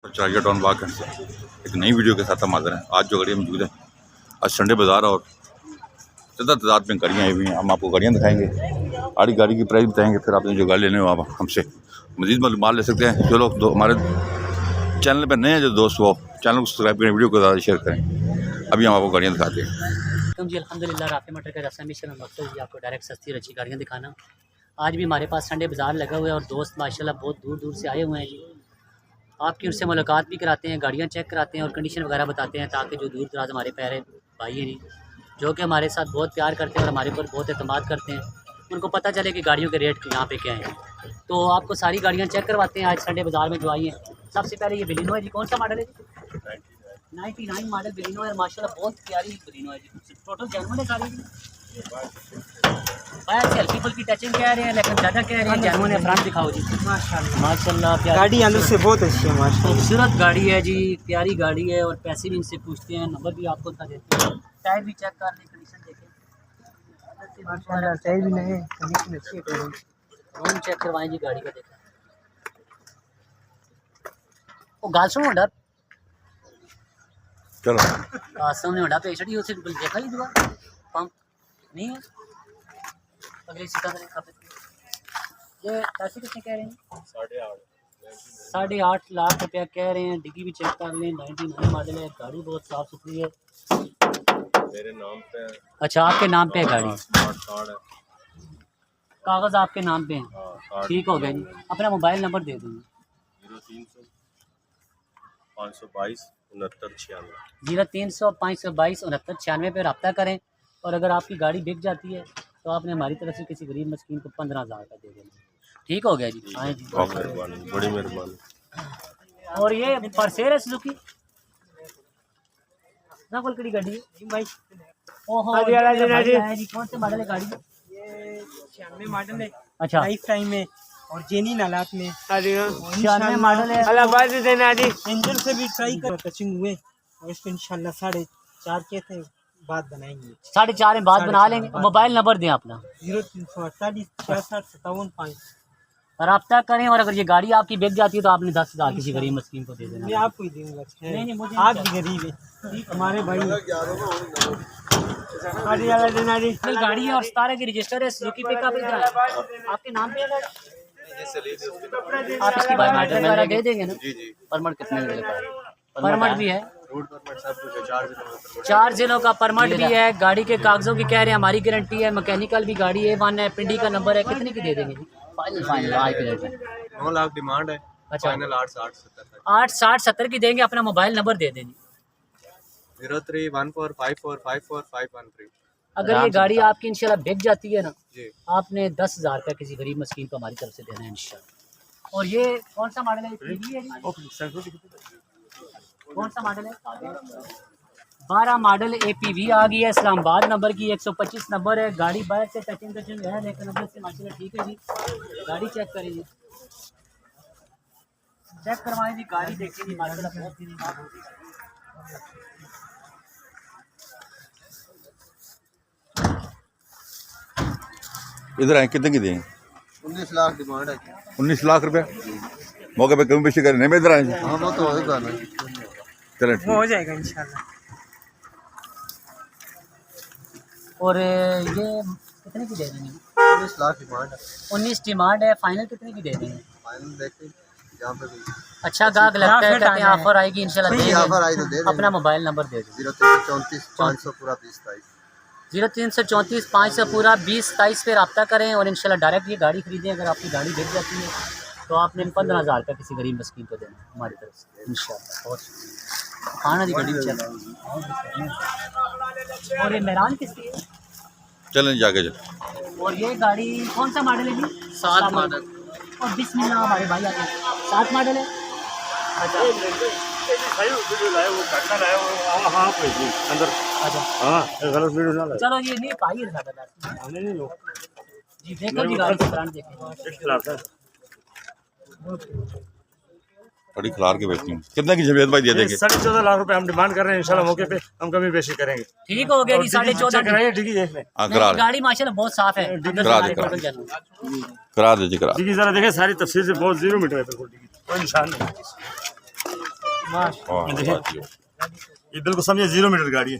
चराइया town बाग से एक नई वीडियो के साथ हम हाजिर हैं। आज जो गाड़ियाँ मौजूद हैं, आज संडे बाज़ार और ज़्यादा तादाद में गाड़ियाँ आई हुई हैं। हम आपको गाड़ियाँ दिखाएंगे, आड़ी गाड़ी की प्राइस बताएंगे, फिर आपने जो गाड़ी लेने हो आप हमसे मज़ीद मालूमात ले सकते हैं। जो लोग हमारे चैनल पर नए हैं, जो दोस्त वो चैनल को सब्सक्राइब करें, वीडियो को ज़्यादा शेयर करें। अभी हम आपको गाड़ियाँ दिखाते हैं। जी अल्हम्दुलिल्लाह राफ़ी मोटर का रास्ता मिशन मकसद जी आपको डायरेक्ट सस्ती और अच्छी गाड़ियाँ दिखाना। आज भी हमारे पास संडे बाज़ार लगा हुआ है और दोस्त माशाल्लाह बहुत दूर दूर से आए हुए हैं जी। आपकी उनसे मुलाकात भी कराते हैं, गाड़ियाँ चेक कराते हैं और कंडीशन वगैरह बताते हैं, ताकि जो दूर दराज हमारे प्यारे भाई हैं जी, जो कि हमारे साथ बहुत प्यार करते हैं और हमारे ऊपर बहुत एतमाद करते हैं, उनको पता चले कि गाड़ियों के रेट यहाँ पे क्या हैं। तो आपको सारी गाड़ियाँ चेक करवाते हैं आज संडे बाज़ार में जो आई हैं। सबसे पहले ये बलिनो है जी, कौन सा मॉडल है जी? 99 मॉडल बलिनो है माशाल्लाह, बहुत प्यारी बलिनो है जी। टोटल जेन्युइन है सारी जी। बाहर से हल्की फुल्की टचिंग कह रहे हैं, लेकिन ज़्यादा कह रहे हैं जेन्युइन है। फ्रंट दिखाओ जी। माशाल्लाह गाड़ी अंदर से बहुत अच्छी है, माशाल्लाह खूबसूरत गाड़ी है जी, प्यारी गाड़ी है। और पैसे भी इनसे पूछते हैं, नंबर भी आपको बता देते हैं। टायर भी चेक कर लें, कंडीशन देखें माशाल्लाह। टायर भी नए हैं, कंडीशन अच्छी है। रूम चेक करवाएं जी गाड़ी का। देखें वो गाल सुनो होंडा चलो सामने होंडा पे छड़ी उसे देखा ही दुआ पंप नहीं है। अगले सीटा ये पैसे कितने कह रहे हैं? 8.5 लाख रुपया कह रहे हैं। डिग्गी भी चेक कर लें, 99 मॉडल है। गाड़ी बहुत साफ़ सुथरी है, मेरे नाम पे। अच्छा आपके नाम पे है गाड़ी? स्मार्ट कार्ड है, कागज़ आपके नाम पे हैं, ठीक हो गया जी। अपना मोबाइल नंबर दे दूँगी। 0300 522 6996। 0300 522 6996 पे रब्ता करें। और अगर आपकी गाड़ी बिक जाती है तो आपने हमारी तरफ से किसी गरीब मस्कीन को 15,000 का दे देना। ठीक हो गया जी। हाँ जी, मेहरबानी, बड़ी मेहरबानी। और ये परसेर है सुजुकी ना, कोई कड़ी गाड़ी है भाई? ओहो जी, कौन से मॉडल है गाड़ी? ये 96 मॉडल है, अच्छा लाइफ टाइम में और जेन्युइन हालात में। 96 मॉडल है। अलाहाबाद देना जी। इंजन से भी ट्राई कर टचिंग हुए और इसको इंशाल्लाह 4.5 के थे बाद बनाएंगे। 4.5 में बाद बना लेंगे। मोबाइल नंबर दें अपना। 0348 66 57 5। रब्ता करें। और अगर ये गाड़ी आपकी बिक जाती है तो आपने 10,000 किसी गरीब मस्कीन को दे देना। मैं आपको ही दूंगा। नहीं मुझे आप भी गरीब है, हमारे भाई। गाड़ी है और 17 की रजिस्टर है, सुजुकी पिकअप इधर है। आपके नाम पे है गाड़ी? आप इसकी बायोमेट्रिक वगैरह दे देंगे ना? परमिट कितने मिलेगा? परमिट भी है, रोड परमिट सब कुछ है, 4 जिलों में 4 जिलों का परमिट भी है। गाड़ी के कागजों की कह रहे हैं हमारी गारंटी है। मैकेनिकल भी गाड़ी A1 है, पिंडी का नंबर है। कितने की दे देंगे जी? फाइनल आज के रेट में 9 लाख डिमांड है। अच्छा। फाइनल 860 860-70 की देंगे। अपना मोबाइल नंबर दे देंगे। 031454545513। अगर ये गाड़ी आपकी इंशाल्लाह बिक जाती है ना, जी आपने 10,000 का किसी गरीब मस्कीन को हमारी तरफ से देना है इंशाल्लाह। और ये कौन सा मॉडल है? PV है जी? कौन सा मॉडल है? 12 मॉडल APV आ गई है। इस्लामाबाद नंबर की 125 नंबर है। गाड़ी बाहर से टचिंग है, लेकिन अंदर से माशाल्लाह ठीक है जी। गाड़ी चेक करें जी, चेक करवाएं जी। गाड़ी देखिए जी, माशाल्लाह बहुत ही साफ होती है। इधर आए, कितने की देंगे? 19 लाख डिमांड है। 19 लाख रुपया मौके पे कमी पेशी करें। नहीं, मैं इधर आए। हाँ वो तो होगा ना। चलें वो हो जाएगा इंशाल्लाह। और ये कितने की दे देंगे? 19 लाख डिमांड है। 19 डिमांड है। फाइनल कितने की दे देंगे? फाइनल देखते जहाँ पे भी अच्छा गाहक लगता है, कहते हैं ऑफर आएगी इंशाल्लाह दे ऑफर आई तो दे देंगे। देंगे। अपना मोबाइल नंबर दे दो। 0334 500 पूरा 20 0334 500 पूरा 20 पे रब्ता करें और इंशाल्लाह डायरेक्ट ये गाड़ी खरीदें। अगर आपकी गाड़ी बिक जाती है तो आपने 15,000 का किसी गरीब मस्कीन को देना हमारी तरफ से इंशाल्लाह। बहुत शुक्रिया। खाना जी गाड़ी चल। और ये मेहरान किसकी है? चलें जाके चल। और ये गाड़ी कौन सा मॉडल है जी? 7 मॉडल। और बिस्मिल्लाह हमारे भाई आगे 7 मॉडल है। अच्छा चलो ये नहीं पाई जी। देखो जी गाड़ी के ब्रांड देखें। बड़ी खिलार के बेचती हूँ। कितने की जवेद भाई दे देंगे? 14.5 लाख रुपए हम डिमांड कर रहे हैं। इंशाल्लाह मौके पे हम कमी पेशी करेंगे। ठीक हो गया जी। 14.5 कराइए, डिग्गी देख लें। हाँ, करा गाड़ी माशाल्लाह बहुत साफ है। करा दे करा दीजिए। डिग्गी जरा देखें, सारी तफसीर से बहुत 0 मीटर है, बिल्कुल डिग्गी, कोई निशान नहीं। ये बिल्कुल समझे 0 मीटर गाड़ी है।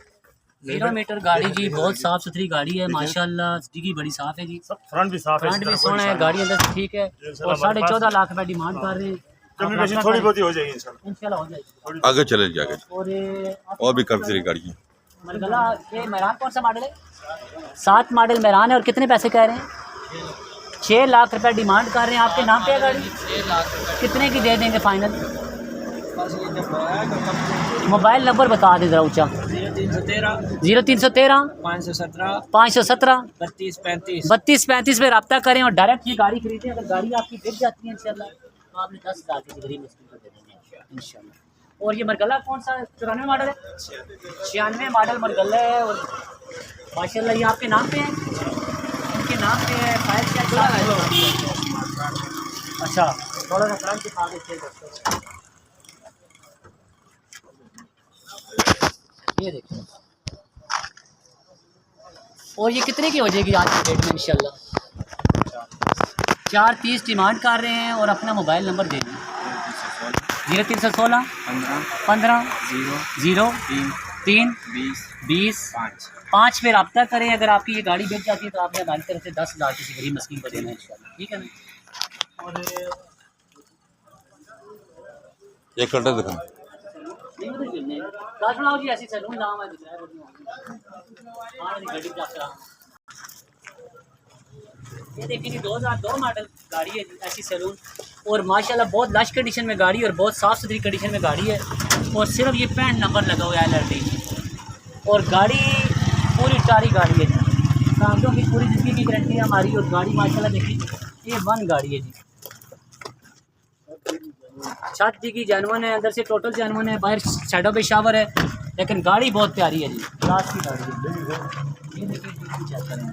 0 मीटर गाड़ी जी, बहुत साफ सुथरी गाड़ी है माशाल्लाह, डिग्गी बड़ी साफ है जी, फ्रंट भी साफ है, फ्रंट भी सोना है, गाड़ी अंदर से ठीक है। और 14.5 लाख रुपए डिमांड कर रहे हैं। कमी बेशी थोड़ी बहुत ही हो जाएगी इंशाल्लाह हो जाएगी। आगे चले जाके और भी काफ़ी सारी गाड़ियाँ। मरगला ये मेहरान कौन सा मॉडल है? 7 मॉडल मेहरान है। और कितने पैसे कह रहे हैं? 6 लाख रुपए डिमांड कर रहे हैं। आपके नाम पे है गाड़ी? 6 लाख रुपए। कितने की दे देंगे फाइनल? मोबाइल नंबर बता दें ज़रा ऊँचा। 0313 517 3235 पे रब्ता करें और डायरेक्ट ये गाड़ी खरीदें। अगर गाड़ी आपकी बिक जाती है इंशाल्लाह तो आपने 10,000 की गरीब मुस्किन को दे देंगे इंशाल्लाह। और ये मरगला कौन सा 94 मॉडल है? 96 मॉडल मरगला है। और माशाल्लाह ये आपके नाम पे है? इनके नाम पे है। File check. अच्छा थोड़ा सा फ्रंट दिखा देते हैं। ये देखिए। और ये कितने की हो जाएगी आज की डेट में इंशाल्लाह? 430 डिमांड कर रहे हैं। और अपना मोबाइल नंबर दे दें। 0316 15 0 3 20 5 पे रब्ता करें। अगर आपकी ये गाड़ी बेच जाती है तो आपने हमारी तरफ से 10,000 किसी गरीब मस्कीन को देना है इंशाल्लाह, ठीक है ना? और एक कटर दिखा जी, ऐसी सैलून नाम है ये देखिए जी, 2002 मॉडल गाड़ी है ऐसी सैलून। और माशाल्लाह बहुत लश कंडीशन में गाड़ी और बहुत साफ़ सुथरी कंडीशन में गाड़ी है। और सिर्फ ये 65 नंबर लगा हुआ है LRD। और गाड़ी पूरी टारी गाड़ी है जी, कागजों की पूरी ज़िंदगी की गारंटी है हमारी। और गाड़ी माशाल्लाह देखिए A1 गाड़ी है जी। छत की जैनवन है, अंदर से टोटल जैनवन है, बाहर शैडो पे शावर है, लेकिन गाड़ी बहुत प्यारी है जी, क्लास की गाड़ी है। ये देखिए चेक करें।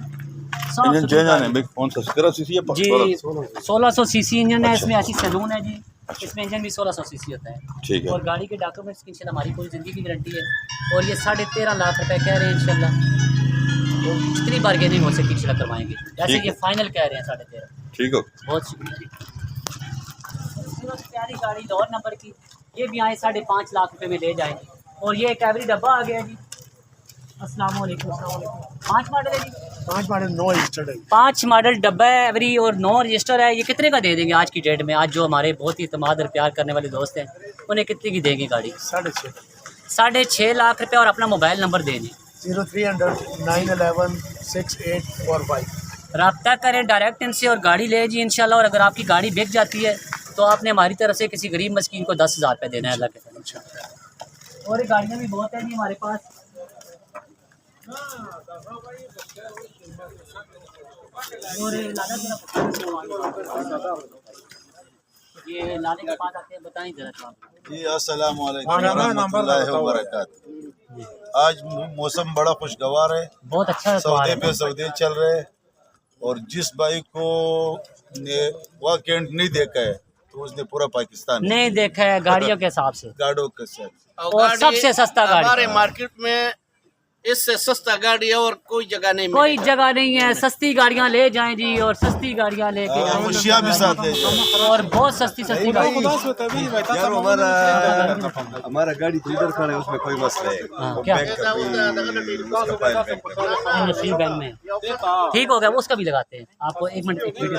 इंजन चेंज आने भाई कौन सा 17 सीसी है जी 1600 सीसी इंजन है इसमें। ऐसी सैलून है जी, इसमें इंजन भी 1600 सीसी होता है। ठीक है। और गाड़ी के डॉक्यूमेंट्स की इंशाल्लाह हमारी पूरी ज़िंदगी की गारंटी है। और ये 13.5 लाख रुपए कह रहे हैं इंशाल्लाह। तो जितनी बार्गेनिंग हो सके इंशाल्लाह करवाएंगे। जैसे ये फाइनल कह रहे हैं 13.5। ठीक हो। बहुत शुक्रिया। प्यारी गाड़ी लाहौर नंबर की, ये भी आए 5.5 लाख रुपए में ले जाएंगे। और ये एक एवरी डब्बा आ गया जी। अस्सलाम वालेकुम। 5 मॉडल है जी? 5 मॉडल 9 रजिस्टर्ड है। 5 मॉडल डब्बा है एवरी और 9 रजिस्टर है। ये कितने का दे देंगे आज की डेट में? आज जो हमारे बहुत ही इत्मीनाद और प्यार करने वाले दोस्त हैं उन्हें कितने की देंगे गाड़ी? 6.5 लाख रुपए। और अपना मोबाइल नंबर दे दें। 0300 911 6845। रब्ता करें डायरेक्ट इनसे और गाड़ी ले जी इंशाल्लाह। और अगर आपकी गाड़ी बिक जाती है तो आपने हमारी तरफ से किसी गरीब मस्कीन को 10,000 रुपये देना है अल्लाह के फजल। और गाड़ियाँ भी बहुत है जी हमारे पास। और ये लाने के बाद आते हैं, बताएं जरा आप। जी अस्सलाम वालेकुम रहमतुल्लाहि व बरकातहू। आज मौसम बड़ा खुशगवार है, बहुत अच्छा सौदे पे सौदे चल रहे हैं। और जिस भाई को ने वाकई नहीं देखा है तो उसने पूरा पाकिस्तान नहीं देखा है गाड़ियों के हिसाब से, गाड़ियों के साथ। और सबसे सस्ता गाड़ी हमारे मार्केट में इससे सस्ता गाड़ी है और कोई जगह नहीं कोई जगह नहीं है। सस्ती गाड़ियाँ ले जाएं जी और सस्ती गाड़ियाँ लेके जाएं। खुशियाँ भी साथ ले जाए। और बहुत सस्ती सस्ती गाड़ी। यार हमारा गाड़ी तो इधर खड़ा है, उसमें कोई मसला है। क्या बैंक नसीब बैंक में ठीक हो गया, वो उसका भी लगाते हैं आपको। 1 मिनट एक वीडियो।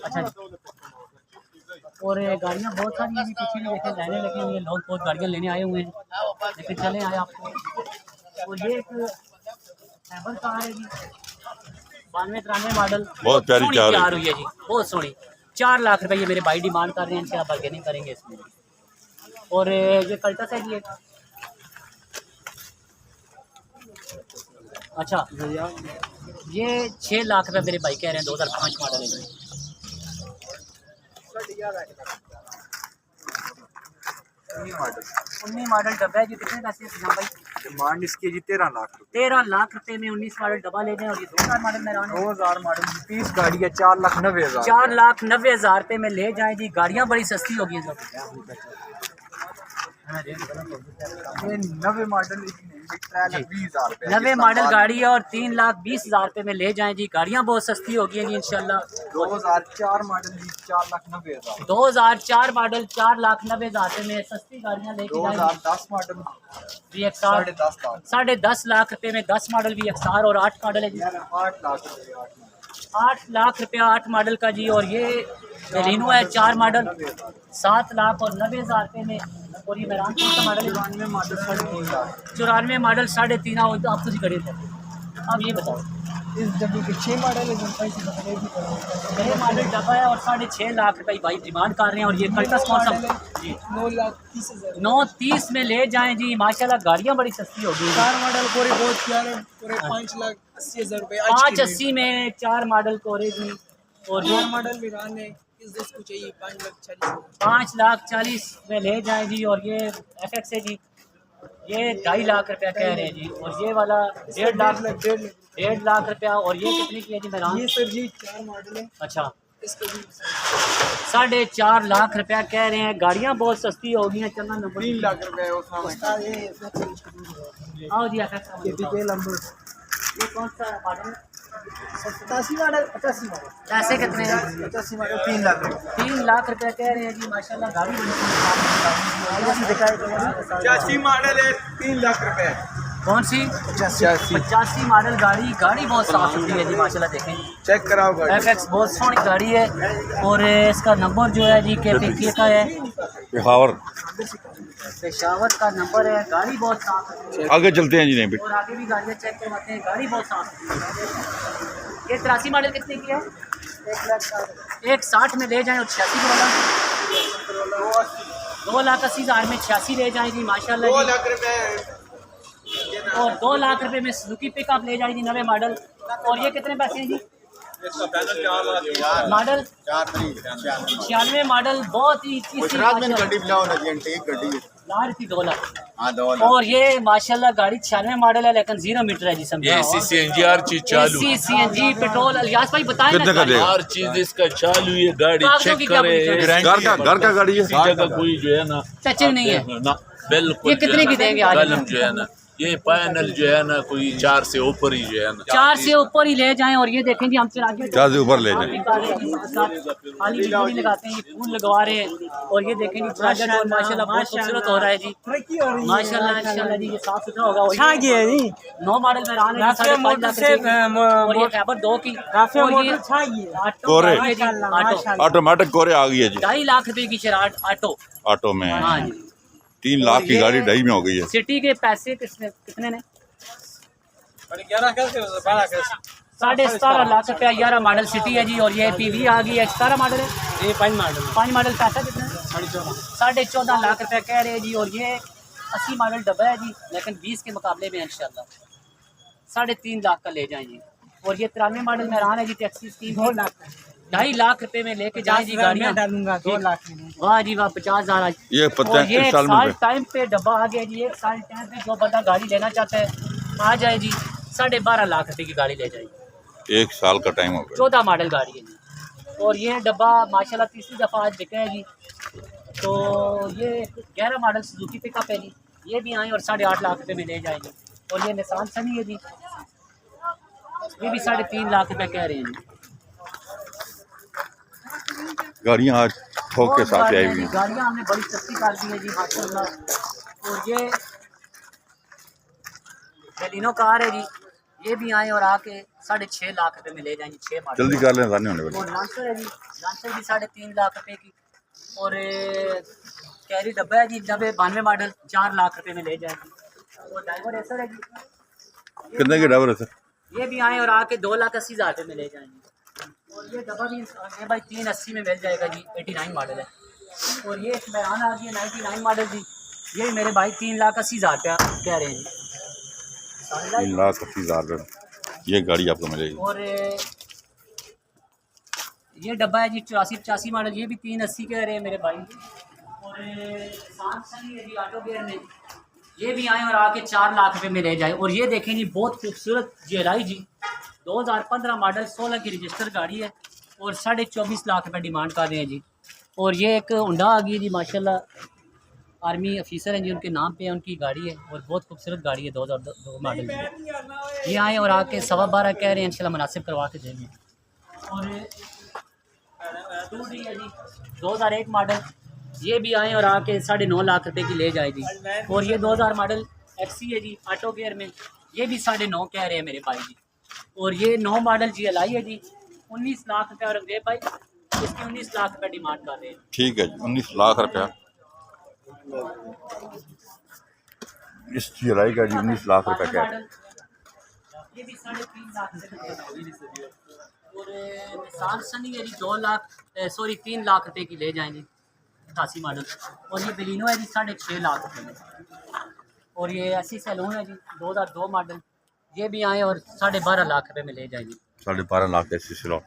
अच्छा जी। और गाड़ियाँ बहुत सारी हैं पीछे में देखें लाइनें लगी हुई हैं, लोग बहुत गाड़ियाँ लेने आए हुए हैं, लेकिन चले आए आपको। और ये एक एवर कार है जी 92-93 मॉडल, बहुत प्यारी कार तैयार हुई है जी, बहुत सोहनी। 4 लाख रुपए ये मेरे भाई डिमांड कर रहे हैं, इनसे आप बार्गेनिंग करेंगे इसमें। और ये कल्टस है जी एक। अच्छा ये 6 लाख रुपए मेरे भाई कह रहे हैं, 2005 मॉडल है। 19 मॉडल डब्बा है जी। कितने पैसे हैं भाई? डिमांड इसकी जी 13 लाख रुपए। 13 लाख रुपए में 19 मॉडल डब्बा ले जाएं। और ये 2000 मॉडल में 2000 मॉडल 30 गाड़ी है 4,90,000। 4,90,000 रुपए में ले जाएं जी। गाड़ियाँ बड़ी सस्ती होगी सब। ये 90 मॉडल नवे मॉडल गाड़ी है और 3,20,000 रुपये में ले जाएं जी। गाड़ियाँ बहुत सस्ती होगी जी इंशाल्लाह। 2004 मॉडल 4,90,000। 2004 मॉडल 4,90,000 रुपये में सस्ती गाड़ियाँ लेके जाएंगे। 2010 मॉडल VXR 10.5 लाख रुपये में 10 मॉडल VXR और 8 मॉडल है जी। 8 लाख रुपये 8 लाख रुपया 8 मॉडल का जी। और ये रेनो है 4 मॉडल 7,90,000 रुपये में। और ये मेरान कौन सा मॉडल है? 94 मॉडल 3.5 लाख। 94 मॉडल 3.5 तो आपको जी खरीद है। अब ये बताओ इस डब्बे के 6 मॉडल है जिनका इसी बदले भी करो। ये मॉडल डब्बा है और 6.5 लाख रुपये भाई डिमांड कर रहे हैं। और ये कल्टस कौन सा जी? 9,30,000। 9,30 में ले जाएं जी माशाल्लाह। गाड़ियाँ बड़ी सस्ती होगी। 4 मॉडल कोरे बहुत प्यारे पूरे 5,80,000 रुपये। 580 में 4 मॉडल कोरे जी। और ये 4 मॉडल वीरान है इस देश को चाहिए 5,40,000। 5,40,000 में ले जाएं जी। और ये FX है जी। ये 2.5 लाख रुपया कह रहे हैं जी। और ये वाला 1.5 लाख रुपया। और ये कितने की है जी मेरा? ये सर जी 4 मॉडल है अच्छा इसका भी 4.5 लाख रुपया कह रहे हैं। गाड़ियाँ बहुत सस्ती हो गई हैं। चलना नंबर 3 लाख रुपये है वो सामने। ये आओ जी FX का ये नंबर ये कौन सा मॉडल? 87 मॉडल 85 मॉडल पैसे कितने हैं? 85 मॉडल 3 लाख रुपये। 3 लाख रुपया कह रहे हैं जी माशाल्लाह। गाड़ी बड़ी 85 मॉडल है 3 लाख रुपये। कौन सी? 85 मॉडल गाड़ी बहुत साफ सुथरी है जी माशाल्लाह। देखें चेक कराओ गाड़ी। FX बहुत सोहनी गाड़ी है। और इसका नंबर जो है जी KPK का है, पेशावर का नंबर है। गाड़ी बहुत साफ है। आगे चलते हैं जी। नहीं भी और आगे भी गाड़ियाँ चेक करवाते हैं। गाड़ी बहुत साफ है। ये 83 मॉडल कितने की है? 1,60 में ले जाएं। और 86 वाला 2,80,000 में 86 ले जाएं जी माशाल्लाह। 2 लाख रुपये। और 2 लाख रुपए में सुजुकी पिकअप ले जाएगी नवे मॉडल। और ये कितने पैसे हैं जी? मॉडल 96 मॉडल बहुत ही लार थी 2 लाख। और ये माशाल्लाह गाड़ी 96 मॉडल है लेकिन 0 मीटर है जी। समझे CNG हर चीज चालू है। CNG petrol. अलियास भाई बताएं कितने का देगा? हर चीज इसका चालू है। गाड़ी कागजों की चेक क्या करे। पोजीशन है? घर का गाड़ी है। किसी जगह कोई जो है ना सचिन नहीं है। ना बिल्कुल। ये कितने की देंगे आज? कलम जो है ना ये पैनल जो है ना कोई 4 से ऊपर ही जो है ना 4 से ऊपर ही ले जाएं। और ये देखें जी हम चला के 4 से ऊपर ले जाएं। खाली बिजली लगाते हैं ये फूल लगवा रहे हैं। और ये देखें जी प्रोजेक्ट और माशाल्लाह बहुत खूबसूरत हो रहा है जी माशाल्लाह। इंशाल्लाह जी ये साफ सुथरा होगा। 9 मॉडल में रहा है 5.5 लाख रुपए। और ये फैबर 2 की कोरे ऑटोमेटिक कोरे आ गई है जी। 2.5 लाख रुपए की शराट ऑटो में हाँ जी। 3 लाख की गाड़ी 2.5 में हो गई है। सिटी के पैसे कितने ने? 17.5 लाख रुपया 11 मॉडल सिटी है जी। और ये PV आ गई है 17 मॉडल है। ये 5 मॉडल पैसा कितना? 14.5 लाख रुपया कह रहे हैं जी। और ये 80 मॉडल डब्बा है जी लेकिन 20 के मुकाबले में इंशाल्लाह 3.5 लाख का ले जाएंगे। और ये 93 मॉडल में रहा है जी टैक्सी स्कीम 2.5 लाख रुपए में लेके जाए जी गाड़ियाँ। 2 लाख में। वाह जी वाह 50,000 ये और ये 1 साल साल में टाइम पे डब्बा आ गया जी। 1 साल टाइम पे जो बंदा गाड़ी लेना चाहता है आ जाए जी। 12.5 लाख रुपए की गाड़ी ले जाएगी। 1 साल का टाइम हो गया। 14 मॉडल गाड़ी है जी। और ये डब्बा माशाल्लाह तीसरी दफ़ा आज बिका है जी। तो ये 11 मॉडल सुजुकी पिकअप है जी। ये भी आए और 8.5 लाख रुपए में ले जाएंगे। और ये निसान सनी है जी। ये भी 3.5 लाख रुपए कह रहे हैं जी। गाड़ियाँ आज ठोक के साथ आई हुई हैं। गाड़ियाँ हमने बड़ी सस्ती कर दी है जी माशाल्लाह। और ये बेलिनो कार है जी। ये भी आए और आके 6.5 लाख रुपए में ले जाएंगे 6 मॉडल। जल्दी कर लें जाने होने वाले। और लांसर है जी। लांसर भी 3.5 लाख रुपए की। और कैरी डब्बा है जी 92 मॉडल 4 लाख रुपए में ले जाएंगे। और ड्राइवर ऐसा है जी। कितने के ड्राइवर है सर? ये भी आए और आके 2,80,000 रुपए में ले जाएंगे। और ये डब्बा भी ये भाई 380 में मिल जाएगा जी। 89 मॉडल है। और ये मेरान आ गई है 99 मॉडल जी। ये मेरे भाई 3,80,000 रुपया कह रहे हैं जी। 3,80,000 रुपये ये गाड़ी आपको मिलेगी। और ये डब्बा है जी 84-85 मॉडल। ये भी 380 कह रहे हैं मेरे भाई। और सैमसंग है जी ऑटो गेयर में। ये भी आए और आके 4 लाख रुपए में ले जाए। और ये देखें जी बहुत खूबसूरत GLI जी 2015 मॉडल 16 की रजिस्टर गाड़ी है। और 24.5 लाख रुपए डिमांड कर रहे हैं जी। और ये एक होंडा आ गई है जी माशाल्लाह आर्मी ऑफिसर हैं जी, उनके नाम पे है, उनकी गाड़ी है और बहुत खूबसूरत गाड़ी है 2002 मॉडल की। ये आए और आके 12.25 कह रहे हैं, इंशाल्लाह मुनासिब करवा के देंगे। और दूसरी है जी 2001 मॉडल, ये भी आए और आके 9.5 लाख रुपए की ले जाए जी। और ये 2000 मॉडल एक्सी है जी, ऑटो गियर में, ये भी 9.5 कह रहे हैं मेरे भाई जी। और ये 9 मॉडल जी एल आई है जी, 19 लाख रुपये, और रंगदेव भाई इसकी 19 लाख रुपये डिमांड कर रहे हैं। ठीक है जी, 19 लाख रुपया इस GLI का जी, 19 लाख रुपया क्या है। ये भी 3.5 लाख से। और निसान सनी है जी 3 लाख रुपए की ले जाएंगे 88 मॉडल। और ये बेलिनो है जी 6.5 लाख रुपए में। और ये 80 सैलून है जी 2002 मॉडल, ये भी आए और 12.5 लाख रुपए में ले जाएंगे। 12.5 लाख ऐसी सिलो।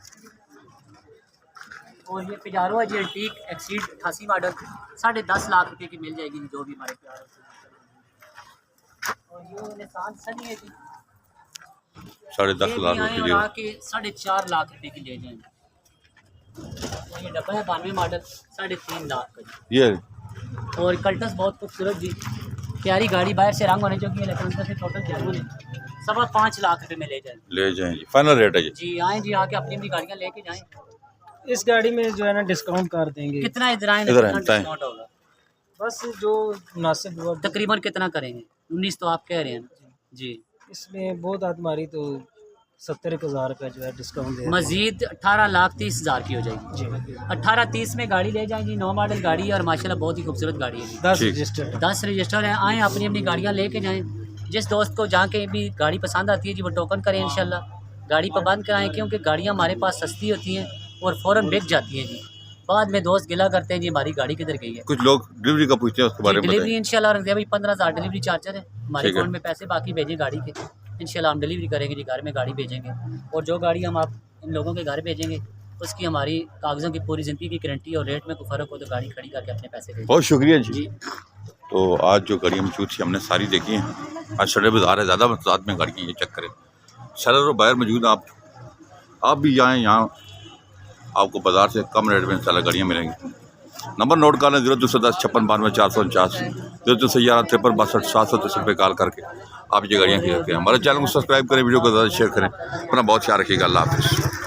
और ये पिजारो है जी एंटीक एक्सीड 88 मॉडल, 10.5 लाख रुपए की मिल जाएगी जो भी हमारे प्यार। और ये निसान सनी है जी 10.5 लाख रुपये की। आके 4.5 लाख रुपए की ले जाएंगे। और ये डब्बा है 92 मॉडल, 3.5 लाख का जी। ये और कल्टस बहुत खूबसूरत जी, प्यारी गाड़ी, बाहर से रंग होने जो कि लेकिन अंदर से टोटल जरूर है। 5.25 लाख रुपए में ले जाएंगे। ले जाएं जी, फाइनल रेट है जी। आए जी, आके अपनी अपनी गाड़ियाँ लेके जाएं। इस गाड़ी में जो है ना डिस्काउंट कर देंगे। कितना इधर आए इधर आएं, डिस्काउंट होगा? बस जो मुनासिब हुआ। तकरीबन कितना करेंगे? 19 तो आप कह रहे हैं ना जी। इसमें बहुत आदमारी तो 70,000 का जो है डिस्काउंट दे। मजीद 18,30,000 की हो जाएगी जी। 18-30 में गाड़ी ले जाएंगी। 9 मॉडल गाड़ी है और माशाल्लाह बहुत ही खूबसूरत गाड़ी है। 10 ठीक। रजिस्टर्ड। 10 रजिस्टर है। आएँ अपनी अपनी गाड़ियाँ लेके जाएँ। जिस दोस्त को जहाँ के भी गाड़ी पसंद आती है जी वो टोकन करें इंशाल्लाह। गाड़ी पर बंद कराएँ क्योंकि गाड़ियाँ हमारे पास सस्ती होती हैं और फ़ौरन बिक जाती हैं जी। बाद में दोस्त गिला करते हैं जी हमारी गाड़ी किधर गई है। कुछ लोग डिलीवरी का पूछते हैं, उसके बारे में डिलीवरी बताइए। इंशाल्लाह रख दिया भाई 15,000 डिलीवरी चार्जर है हमारे ठीक है। अकाउंट में, पैसे बाकी भेजें गाड़ी के, इंशाल्लाह हम डिलीवरी करेंगे जी, घर में गाड़ी भेजेंगे। और जो गाड़ी हम आप इन लोगों के घर भेजेंगे उसकी हमारी कागज़ों की पूरी ज़िंदगी की गारंटी, और रेट में कोई फ़र्क हो तो गाड़ी खड़ी करके अपने पैसे भेजें। बहुत शुक्रिया जी। जी। तो आज जो गाड़ियाँ मौजूद थी हमने सारी देखी हैं। आज संडे बाज़ार है, ज़्यादा तादाद में गाड़ियाँ ये चेक करें। सेलर और बायर मौजूद हैं। आप भी जाएँ, यहाँ आपको बाज़ार से कम रेट में इंशाल्लाह गाड़ियाँ मिलेंगी। नंबर नोट कर लें 0210 56 92 449, 0211 53 62 730 पे कॉल करके आप ये गाड़ियाँ खरीद सकते हैं। हमारे चैनल को सब्सक्राइब करें, वीडियो को ज़्यादा शेयर करें। अपना बहुत ख्याल रखिएगा। अल्लाह हाफ़िज़।